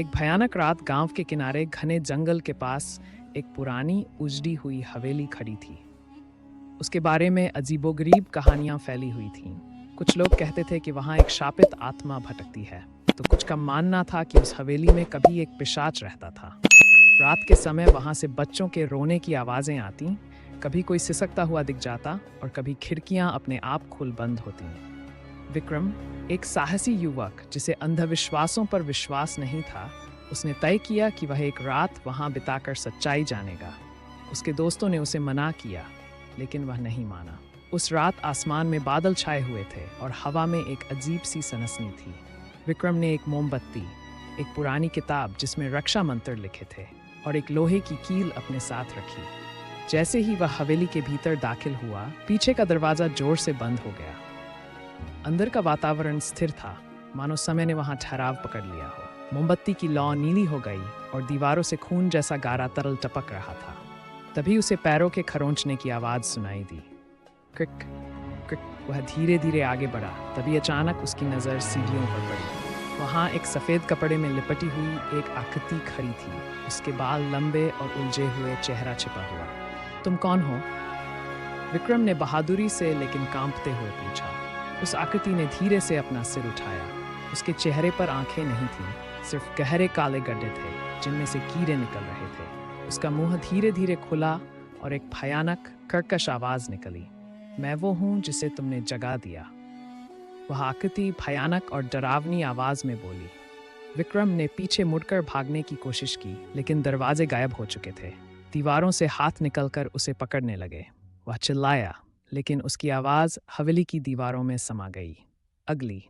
एक भयानक रात गांव के किनारे घने जंगल के पास एक पुरानी उजड़ी हुई हवेली खड़ी थी। उसके बारे में अजीबोगरीब कहानियां फैली हुई थीं। कुछ लोग कहते थे कि वहां एक शापित आत्मा भटकती है, तो कुछ का मानना था कि उस हवेली में कभी एक पिशाच रहता था। रात के समय वहां से बच्चों के रोने की आवाजें आती, कभी कोई सिसकता हुआ दिख जाता और कभी खिड़कियां अपने आप खुल बंद होती। विक्रम, एक साहसी युवक जिसे अंधविश्वासों पर विश्वास नहीं था, उसने तय किया कि वह एक रात वहां बिताकर सच्चाई जानेगा। उसके दोस्तों ने उसे मना किया, लेकिन वह नहीं माना। उस रात आसमान में बादल छाए हुए थे और हवा में एक अजीब सी सनसनी थी। विक्रम ने एक मोमबत्ती, एक पुरानी किताब जिसमें रक्षा मंत्र लिखे थे और एक लोहे की कील अपने साथ रखी। जैसे ही वह हवेली के भीतर दाखिल हुआ, पीछे का दरवाजा जोर से बंद हो गया। अंदर का वातावरण स्थिर था, मानो समय ने वहां ठहराव पकड़ लिया हो। मोमबत्ती की लौ नीली हो गई और दीवारों से खून जैसा गारा तरल टपक रहा था। तभी उसे पैरों के खरोंचने की आवाज सुनाई दी। क्रिक क्रिक। वह धीरे धीरे आगे बढ़ा, तभी अचानक उसकी नज़र सीढ़ियों पर पड़ी। वहां एक सफ़ेद कपड़े में लिपटी हुई एक आकृति खड़ी थी। उसके बाल लंबे और उलझे हुए, चेहरा छिपा हुआ। तुम कौन हो? विक्रम ने बहादुरी से लेकिन कांपते हुए पूछा। उस आकृति ने धीरे से अपना सिर उठाया। उसके चेहरे पर आंखें नहीं थीं, सिर्फ गहरे काले गड्ढे थे जिनमें से कीड़े निकल रहे थे। उसका मुंह धीरे धीरे खुला और एक भयानक कर्कश आवाज निकली। मैं वो हूं जिसे तुमने जगा दिया। वह आकृति भयानक और डरावनी आवाज में बोली। विक्रम ने पीछे मुड़कर भागने की कोशिश की, लेकिन दरवाजे गायब हो चुके थे। दीवारों से हाथ निकलकर उसे पकड़ने लगे। वह चिल्लाया, लेकिन उसकी आवाज हवेली की दीवारों में समा गई। अगली